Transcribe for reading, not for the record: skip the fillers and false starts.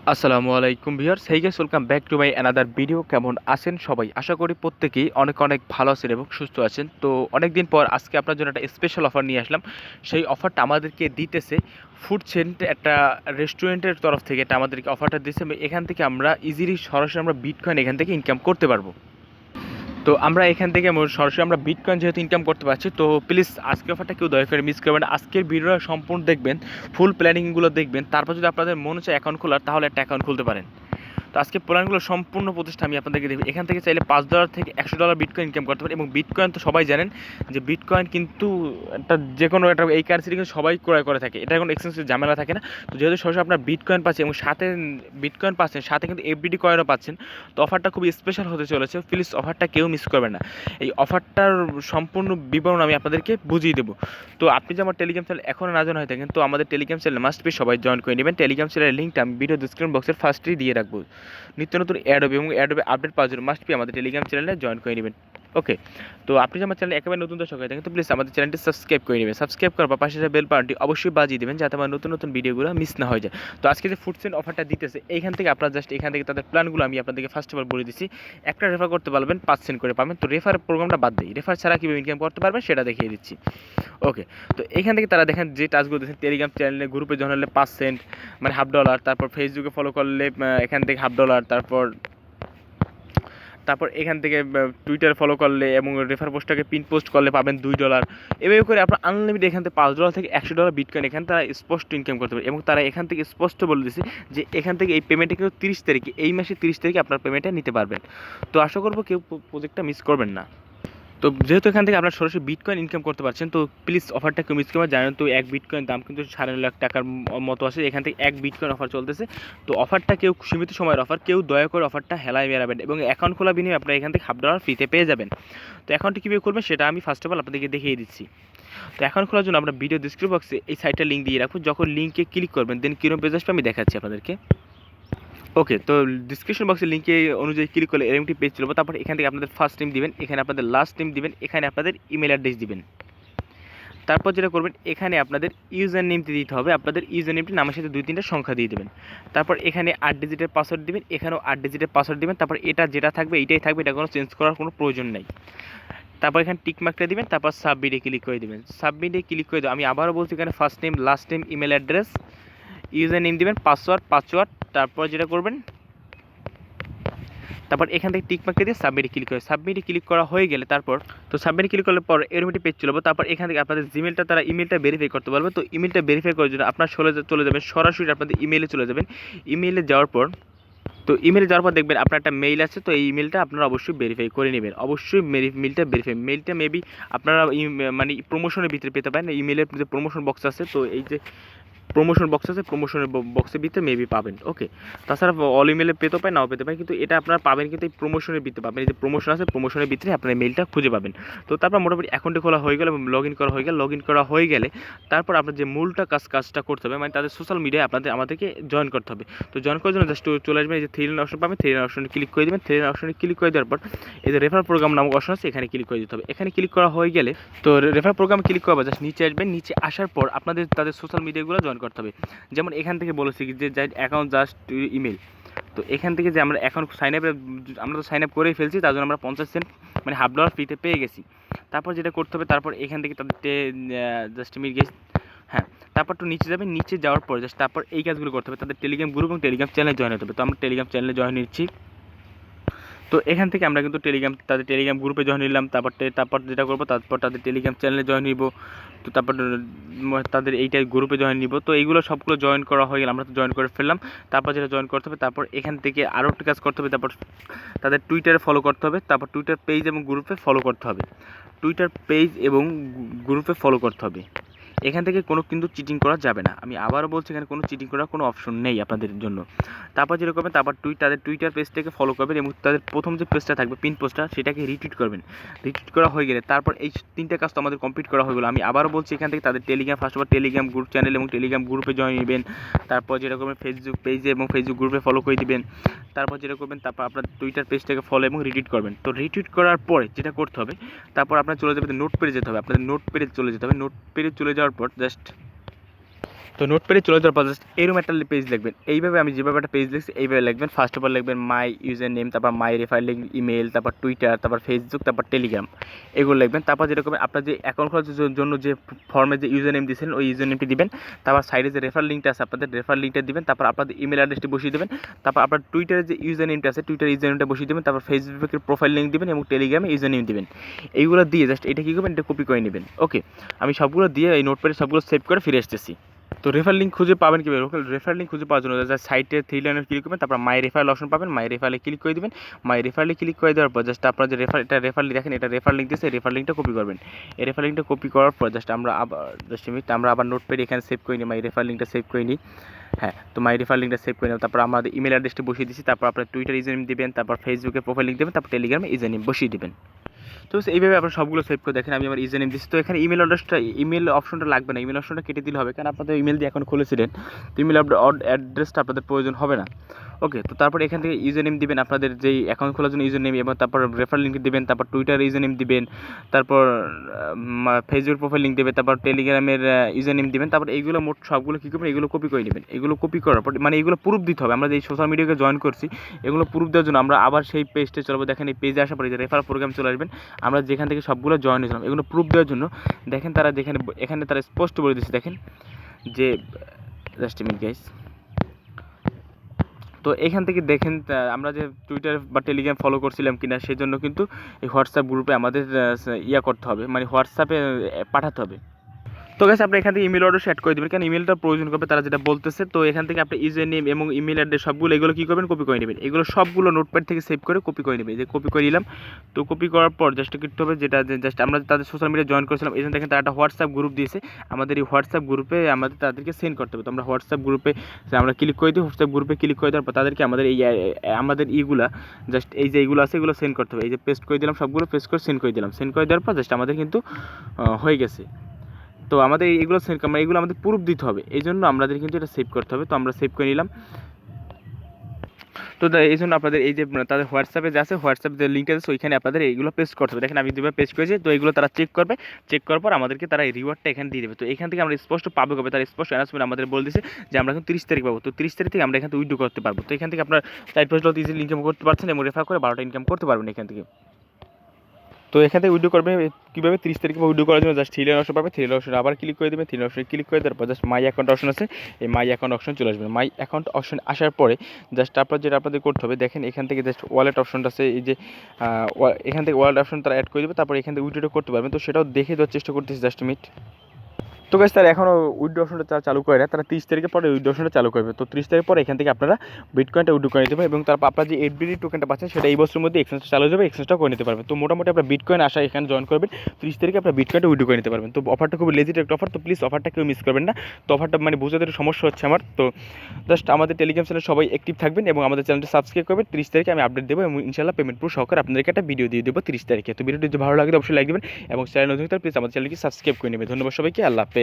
আসসালামু আলাইকুম viewers, hey guys, welcome back to my another video. কেমন আছেন সবাই? আশা করি প্রত্যেকেই অনেক অনেক ভালো আছেন এবং সুস্থ আছেন। তো অনেক দিন পর আজকে আপনার জন্য একটা স্পেশাল অফার নিয়ে আসলাম। সেই অফারটা আমাদেরকে দিতেছে ফুড সেন্ট, একটা রেস্টুরেন্টের তরফ থেকে এটা আমাদেরকে অফারটা দিচ্ছে। এখান থেকে আমরা ইজিলি সরাসরি আমরা বিটকয়েন এখান থেকে ইনকাম করতে পারবো। তো আমরা এখান থেকে সরাসরি আমরা বিটকয়েন যেহেতু ইনকাম করতে পারছি, তো প্লিজ আজকের অফারটা কেউ দয়া করে মিস করবেন না। আজকের ভিডিওটা সম্পূর্ণ দেখবেন, ফুল প্ল্যানিংগুলো দেখবেন। তারপর যদি আপনাদের মনে হচ্ছে অ্যাকাউন্ট খোলার, তাহলে একটা অ্যাকাউন্ট খুলতে পারেন। তো আজকে প্ল্যানগুলো সম্পূর্ণ প্রতিষ্ঠা আমি আপনাদেরকে দেবো। এখান থেকে চাইলে $5 থেকে $100 বিটকয়েন ইনকাম করতে পারেন। এবং বিটকয়েন তো সবাই জানেন যে বিটকয়েন কিন্তু একটা যে কোনো একটা এই কারেন্সিটি কিন্তু সবাই ক্রয় করে থাকে, এটা কোনো এক্সচেঞ্জের ঝামেলা থাকে না। তো যেহেতু সরাসরি আপনার বিটকয়েন পাচ্ছেন এবং সাথে বিটকয়েন পাচ্ছেন, সাথে কিন্তু এফডিডি কয়েনও পাচ্ছেন, তো অফারটা খুবই স্পেশাল হতে চলেছে। প্লিজ অফারটা কেউ মিস করবেন না। এই অফারটার সম্পূর্ণ বিবরণ আমি আপনাদেরকে বুঝিয়ে দেবো। তো আপনি যে আমার টেলিগ্রাম চ্যানেল এখনও না জানা হয়ে থাকেন, তো আমাদের টেলিগ্রাম চ্যানেল মাস্ট বি সবাই জয়েন করে নেবেন। টেলিগ্রাম চ্যানেলের লিঙ্কটা আমি ভিডিও ডিসক্রিপশন বক্সের ফার্স্টেই দিয়ে রাখবো। নিত্য নতুন অ্যাডোবে এবং অ্যাডোবে আপডেট পাওয়ার জন্য মাস্ট বি আমাদের টেলিগ্রাম চ্যানেলে জয়েন করে নেবেন। ওকে, তো আপনি যে আমার চ্যানেলে একেবারে নতুন দর্শক হয়ে থাকেন, তো প্লিজ আমাদের চ্যানেলটি সাবস্ক্রাইব করে নেবেন। সাবস্ক্রাইব করার পর পাশে বেল বাটনটি অবশ্যই বাজিয়ে দেবেন, যাতে আমার নতুন নতুন ভিডিওগুলো মিস না হয়ে যায়। তো আজকে যে ফুড সেন্ট অফারটা দিতেছে, এইখান থেকে আপনারা জাস্ট এখান থেকে তাদের প্ল্যানগুলো আমি আপনাদেরকে ফার্স্ট অফ অল বলে দিচ্ছি। একটা রেফার করতে পারবেন, 5 সেন্ট করে পাবেন। তো রেফার প্রোগ্রামটা বাদ দিই, রেফার ছাড়া কীভাবে ইনকাম করতে পারবেন সেটা দেখিয়ে দিচ্ছি। ওকে, তো এখান থেকে তারা দেখেন যে টাস্কগুলো দিচ্ছেন, টেলিগ্রাম চ্যানেলে গ্রুপে জয়েন হলে 5 সেন্ট, মানে $1/2। তারপর ফেসবুকে ফলো করলে এখান থেকে $1/2। তারপর তারপর এখান থেকে টুইটার ফলো করলে এবং রেফার পোস্টটাকে পিন পোস্ট করলে পাবেন $2। এভাবে করে আপনার আনলিমিটেড এখান থেকে $5 থেকে $100 বিটকয়েন এখান তারা স্পষ্ট ইনকাম করতে পারে। এবং তারা এখান থেকে স্পষ্ট বলে দিয়েছে যে এখান থেকে এই পেমেন্টটা কিন্তু 30 তারিখে, এই মাসের 30 তারিখে আপনার পেমেন্টটা নিতে পারবেন। তো আশা করবো কেউ প্রজেক্টটা মিস করবেন না। তো যেহেতু এখান থেকে আপনার সরাসরি বিটকয়েন ইনকাম করতে পারছেন, তো প্লিজ অফারটা কেউ মিস করবেন। জানেন তো এক বিটকয়েন দাম কিন্তু 9.5 লাখ টাকার মতো আছে। এখান থেকে এক বিটকয়েন অফার চলতেছে। তো অফারটা কেউ সীমিত সময়ের অফার, কেউ দয়া করে অফারটা হেলায় বেড়াবেন। এবং অ্যাকাউন্ট খোলা বিনিময়ে আপনারা এখান থেকে $1/2 ফ্রিতে পেয়ে যাবেন। তো অ্যাকাউন্টটি কীভাবে করবেন সেটা আমি ফার্স্ট অফ অল আপনাদেরকে দেখিয়ে দিচ্ছি। তো অ্যাকাউন্ট খোলার জন্য আমরা ভিডিও ডিসক্রিপশন বক্সে এই সাইটটা লিঙ্ক দিয়ে রাখবো। যখন লিঙ্কে ক্লিক করবেন দেন কিরকম পেজ আসবে আমি দেখাচ্ছি আপনাদেরকে। ওকে, তো ডিসক্রিপশন বক্সের লিঙ্কে অনুযায়ী ক্লিক করলে এরকম একটি পেজ চলবে। তারপর এখান থেকে আপনাদের ফার্স্ট নেম দিবেন, এখানে আপনাদের লাস্ট নেম দিবেন, এখানে আপনাদের ইমেল অ্যাড্রেস দিবেন। তারপর যেটা করবেন, এখানে আপনাদের ইউজার নেমটি দিতে হবে। আপনাদের ইউজার নেমটি নামের সাথে 2-3টা সংখ্যা দিয়ে দেবেন। তারপর এখানে 8 ডিজিটের পাসওয়ার্ড দিবেন, এখানেও 8 ডিজিটের পাসওয়ার্ড দিবেন। তারপর এটা যেটা থাকবে এইটাই থাকবে, এটা কোনো চেঞ্জ করার কোনো প্রয়োজন নেই। তারপর এখানে টিক মার্কটা দিবেন, তারপর সাবমিটে ক্লিক করে দিবেন। সাবমিটে ক্লিক করে দেবেন। আমি আবারও বলছি, এখানে first name, last name, email address, user name দিবেন, পাসওয়ার্ড। তারপর যেটা করবেন, তারপর এখান থেকে টিক মার্ক দিয়ে সাবমিটে ক্লিক করে সাবমিটে ক্লিক করা হয়ে গেলে তারপর তো সাবমিটে ক্লিক করলে পর এরকম একটি পেজ চলবে। তারপর এখান থেকে আপনাদের জিমেলটা তারা ইমেলটা ভেরিফাই করতে পারবে। তো ইমেলটা ভেরিফাই করার জন্য আপনার চলে যাবেন সরাসরি আপনাদের ইমেলে চলে যাবেন। ইমেলে যাওয়ার পর দেখবেন আপনার একটা মেইল আছে। তো এই ইমেলটা আপনারা অবশ্যই ভেরিফাই করে নেবেন। অবশ্যই মেইলটা মেবি আপনারা মানে প্রমোশনের ভিতরে পেতে পারেন। ইমেলের যে প্রমোশন বক্স আছে, তো এই যে প্রমোশন বক্স আছে, প্রমোশনের বক্সের ভিতরে মেবি পাবেন। ওকে, তাছাড়া অল ইমেলে পেতেও পারেন, নাও পেতে পারেন, কিন্তু এটা আপনারা পাবেন কিন্তু এই প্রমোশনের ভিতরে পাবেন। এই যে প্রমোশন আছে, প্রমোশনের ভিতরে আপনার মেইলটা খুঁজে পাবেন। তো তারপর মোটামুটি অ্যাকাউন্টে খোলা হয়ে গেলে এবং লগ ইন করা হয়ে গেলে তারপর আপনার যে মূলটা কাজটা করতে হবে, মানে তাদের সোশ্যাল মিডিয়ায় আমাদেরকে জয়েন করতে হবে। তো জয়েন করার জন্য জাস্ট চলে আসবেন, এই যে 3 লাইন অপশন পাবেন, 3 লাইন অপশনে ক্লিক করে দেবেন। 3 লাইন অপশনে ক্লিক করে দেওয়ার পর এই যে রেফার প্রোগ্রাম নামক অপশন আছে, এখানে ক্লিক করে দিতে হবে। এখানে ক্লিক করা হয়ে গেলে তো রেফার প্রোগ্রামে ক্লিক করার জাস্ট নিচে আসবেন। নিচে আসার পর আপনাদের তাদের সোশ্যাল মিডিয়াগুলো জয়েন করতে হবে। যেমন এখান থেকে বলেছি যে অ্যাকাউন্ট জাস্ট ইমেল। তো এখান থেকে যে আমরা এখন আমরা তো সাইন আপ করেই ফেলছি, তার জন্য আমরা 50 সেন্ট মানে $1/2 ফ্রিতে পেয়ে গেছি। তারপর যেটা করতে হবে, তারপর এখান থেকে তাদের জাস্ট আমি গেছি, হ্যাঁ, তারপর একটু নিচে যাবেন। নিচে যাওয়ার পর জাস্ট তারপর এই কাজগুলো করতে হবে। তাদের টেলিগ্রাম গ্রুপ এবং টেলিগ্রাম চ্যানেলে জয়েন হতে হবে। তো আমরা টেলিগ্রাম চ্যানেলে জয়েন নিচ্ছি। তো এখান থেকে আমরা কিন্তু তাদের টেলিগ্রাম গ্রুপে জয়েন নিলাম। তারপর যেটা করবো, তারপর তাদের টেলিগ্রাম চ্যানেলে জয়েন নিব। তো তারপর তাদের এইটাই গ্রুপে জয়েন নিব। তো এইগুলো সবগুলো জয়েন করা হয়ে গেলে আমরা তো জয়েন করে ফেললাম। তারপর যেটা জয়েন করতে হবে, তারপর এখান থেকে আরও একটি কাজ করতে হবে। তারপর তাদের টুইটারে ফলো করতে হবে। তারপর টুইটার পেজ এবং গ্রুপে ফলো করতে হবে। টুইটার পেজ এবং গ্রুপে ফলো করতে হবে। এখান থেকে কোনো কিন্তু চিটিং করা যাবে না। আমি আবারও বলছি, এখানে কোনো চিটিং করার কোনো অপশন নেই আপনাদের জন্য। তারপর যেটা করবেন, তারপর তাদের টুইটার পেজটাকে ফলো করবেন এবং তাদের প্রথম যে পেজটা থাকবে পিন পোস্টটা, সেটাকে রিটুইট করবেন। রিটুইট করা হয়ে গেলে তারপর এই 3টা কাজ তো আমাদের কমপ্লিট করা হয়ে গেলো। আমি আবারও বলছি, এখান থেকে তাদের first of all Telegram group channel এবং টেলিগ্রাম গ্রুপে জয়েন নেবেন। তারপর যেটা করবেন, ফেসবুক পেজে এবং ফেসবুক গ্রুপে ফলো করে দিবেন। তারপর যেটা করবেন, তারপর আপনার টুইটার পেজটাকে ফলো এবং রিটুইট করবেন। তো রিটুইট করার পরে যেটা করতে হবে, তারপর আপনার চলে যাবে নোট পেজে যেতে হবে। আপনাদের নোট পেজে চলে যেতে হবে। নোট পেজে চলে যাওয়ার পর জাস্ট তো নোটপ্যাডে চলে যাওয়ার পর জাস্ট এরকম একটা পেজ লিখবেন। এইভাবে আমি যেভাবে একটা পেজ লিখছি এইভাবে লিখবেন। ফার্স্ট অফ অল লিখবেন মাই ইউজার নেম, তারপর মাই রেফার লিঙ্ক, ইমেল, তারপর টুইটার, তারপর ফেসবুক, তারপর টেলিগ্রাম, এগুলো লিখবেন। তারপর যেরকম আপনার যে অ্যাকাউন্ট খোলার জন্য যে ফর্মে যে ইউজার নেম দিয়েছিলেন ওই ইউজার নেমটি দিবেন। তারপর সাইডে যে রেফার লিঙ্কটা আছে আপনাদের রেফার লিঙ্কটা দিবেন। তারপর আপনাদের ইমেল অ্যাড্রেসটি বসিয়ে দেবেন। তারপর আপনার টুইটারে যে ইউজার নেমটা আছে টুইটার ইউজার নেমটা বসিয়ে দেবেন। তারপর ফেসবুকের প্রোফাইল লিঙ্ক দিবেন এবং টেলিগ্রামে ইউজার নেম দিবেন। এইগুলো দিয়ে জাস্ট এটা কী করবেন, এটা কপি করে নেবেন। ওকে, আমি সবগুলো দিয়ে এই নোটপ্যাডে সবগুলো সেভ করে ফিরে আসতেছি। তো রেফার লিঙ্ক খুঁজে পাবেন কীভাবে? রেফার লিঙ্ক খুঁজে পাওয়ার জন্য জাস্ট সাইটে 3 লাইনে ক্লিক করবেন। তারপর মাই রেফারেল অপশন পাবেন, মাই রেফারেলে ক্লিক করে দেবেন। মাই রেফারেলে ক্লিক করে দেওয়ার পর জাস্ট আপনার যে রেফার লিঙ্ক দেখেন, এটা রেফার লিঙ্ক দিয়েছে, রেফার লিঙ্কটা কপি করবেন। এই রেফার লিঙ্কটা কপি করার পর জাস্ট আমরা আবার নোটপ্যাডে এখানে সেভ করে নিই, মাই রেফার লিঙ্কটা সেভ করে নিই। হ্যাঁ, তো মাই রেফার লিঙ্কটা সেভ করে নেব। তারপর আমাদের ইমেল অ্যাড্রেসটি বসিয়ে দিচ্ছি। তারপর আপনার টুইটার ইউজার নেম দেবেন, তারপর ফেসবুকে প্রোফাইল লিঙ্ক দেবেন, তারপর টেলিগ্রামে ইউজার নেম বসিয়ে দেবেন। তো এইভাবে আপনার সবগুলো সেভ করে দেখেন আমি আমার ইউজার নেম দিচ্ছি। তো এখানে ইমেল অপশনটা লাগবে না, ইমেল অপশনটা কেটে দিলে হবে, কারণ আপনাদের ইমেল দিয়ে এখন খুলেছিলেন, তো ইমেল অ্যাড্রেসটা আপনাদের প্রয়োজন হবে না। ওকে, তো তারপর এখান থেকে ইউজার নেম দিবেন আপনাদের যেই অ্যাকাউন্ট খোলার জন্য ইউজার নেম, এবং তারপর রেফার লিঙ্ক দিবেন, তারপর টুইটার ইউজার নেম দিবেন, তারপর ফেসবুক প্রোফাইল লিঙ্ক দেবেন, তারপর টেলিগ্রামের ইউজার নেম দিবেন। তারপর এইগুলো মোট সবগুলো কী করবেন, এগুলো কপি করে নেবেন। এগুলো কপি করার পর মানে এগুলো প্রুফ দিতে হবে। আমরা যে সোশ্যাল মিডিয়াকে জয়েন করছি এগুলো প্রুফ দেওয়ার জন্য আমরা আবার সেই পেজটা চলবো। দেখেন এই পেজে আসার পরে যে রেফার প্রোগ্রাম চলে আসবেন, আমরা যেখান থেকে সবগুলো জয়েন হয়েছিলাম এগুলো প্রুফ দেওয়ার জন্য দেখেন তারা এখানে তারা স্পষ্ট বলে দিচ্ছে। দেখেন যে জাস্ট এ মিনিট গাইস, তো এখান থেকে দেখেন আমরা যে টুইটার বা টেলিগ্রাম ফলো করছিলাম কিনা সেজন্য কিন্তু এই হোয়াটসঅ্যাপ গ্রুপে আমাদের করতে হবে, মানে হোয়াটসঅ্যাপে পাঠাতে হবে। তো গাইস আপনি এখান থেকে ইমেল অ্যাড্রেস অ্যাড করে দেবেন, কারণ ইমেলটা প্রয়োজন করবে তারা যেটা বলতেছে। তো এখান থেকে আপনি ইউজার নেম এবং ইমেল অ্যাড্রেস সবগুলো এগুলো কী করবেন, কপি করে নেবেন। এগুলো সবগুলো নোটপ্যাড থেকে সেভ করে কপি করে নেবেন। যে কপি করে নিলাম, তো কপি করার পর জাস্ট করতে হবে যেটা জাস্ট আমরা তাদের সোশ্যাল মিডিয়া জয়েন করেছিলাম, এখানে দেখেন তারা একটা হোয়াটসঅ্যাপ গ্রুপ দিয়েছে। আমাদের এই হোয়াটসঅ্যাপ গ্রুপে আমাদের তাদেরকে সেন্ড করতে হবে। তো আমরা হোয়াটসঅ্যাপ গ্রুপে আমরা ক্লিক করে দিই, হোয়াটসঅ্যাপ গ্রুপে ক্লিক করে দেওয়ার পর তাদেরকে আমাদের ইগুলা জাস্ট এই যে এইগুলো আছে এগুলো সেন্ড করতে হবে। এই যে পেস্ট করে দিলাম, সবগুলো পেস্ট করে সেন্ড করে দিলাম। সেন্ড করে দেওয়ার পর জাস্ট আমাদের কিন্তু হয়ে গেছে। তো আমাদের এগুলো আমাদের প্রুফ দিতে হবে, এই জন্য আমাদের কিন্তু এটা সেভ করতে হবে। তো আমরা সেভ করে নিলাম। তো এই জন্য আপনাদের এই যে তাদের হোয়াটসঅ্যাপে যে আছে হোয়াটসঅ্যাপ যে লিঙ্কটা আছে ওইখানে আপনাদের এইগুলো পেস্ট করতে হবে। দেখেন আমি দুবার পেস্ট করেছি, তো এইগুলো তারা চেক করবে, চেক করার পর আমাদেরকে তারা এই রিওয়ার্ডটা এখানে দিয়ে দেবে। তো এখান থেকে আমরা স্পষ্ট পাবো কবে, তারা স্পষ্ট অ্যানাউন্সমেন্ট আমাদের বলে দিয়েছে যে আমরা এখন 30 তারিখ পাবো। তো 30 তারিখ থেকে আমরা এখান থেকে উইথড্র করতে পারবো। তো এখান থেকে আপনার 4-5 ইজিলি ইনকাম করতে পারছেন এবং রেফার করে 12টা ইনকাম করতে পারবেন এখান থেকে। তো এখান থেকে উইথড্র করবেন কীভাবে, 30 তারিখে উইথড্র করার জন্য জাস্ট 3 লাইন অপশন পাবে, 3 লাইন অপশন আবার ক্লিক করে দেবেন। 3 লাইন অপশনে ক্লিক করে দেওয়ার পর জাস্ট মাই অ্যাকাউন্ট অপশন আছে, এই মাই অ্যাকাউন্ট অপশন চলে আসবে। মাই অ্যাকাউন্ট অপশন আসার পরে জাস্ট আপনাদের করতে হবে, দেখেন এখান থেকে জাস্ট ওয়ালেট অপশনটা আছে, এই যে এখান থেকে ওয়ালেট অপশন তারা অ্যাড করে দেবে। তারপর এখান থেকে উইথড্র করতে পারবেন। তো সেটাও দেখে দেওয়ার চেষ্টা করতেছি, জাস্ট মিনিট। তো গাইস তারা এখনও উইথড্র অপশনটা তারা চালু করে না, তারা 30 তারিখের পরে উইথড্র অপশনটা চালু করবে। তো 30 তারিখ পরে এখান থেকে আপনারা বিটকয়েনটা উইথড্র করে নিতে পারবেন এবং তারপর আপনার যে এফবিডি টোকেনটা পাচ্ছেন সেটা এই বছরের মধ্যে এক্সচেঞ্জটা চালু হয়ে যাবে, এক্সচেঞ্জটা করে নিতে পারবেন। তো মোটামুটি আপনার বিটকয়েন আসা এখানে জয়েন করবেন, 30 তারিখে আপনার বিটকয়েনটা উইথড্র করে নিতে পারবেন। তো অফারটা খুব লেজিট একটা অফার, তো প্লিজ অফারটা কেউ মিস করবেন না। তো অফারটা মানে বুঝতে একটু সমস্যা হচ্ছে আমার। তো জাস্ট আমাদের টেলিগ্রাম চ্যানেল সবাই অ্যাক্টিভ থাকবেন এবং আমাদের চ্যানেলটা সাবস্ক্রাইব করবেন। 30 তারিখে আমি আপডেট দেবো এবং ইনশাআল্লাহ পেমেন্ট প্রুফ সহকারে আপনাদেরকে একটা ভিডিও দিয়ে দেবো 30 তারিখে। তো ভিডিওটি যদি ভালো লাগে অবশ্যই লাইক দেবেন এবং চ্যানেল নতুন প্লিজ আমাদের চ্যানেলকে সাবস্ক্রাইব করে নেবেন। ধন্যবাদ সবাইকে, আল্লাহ হাফেজ।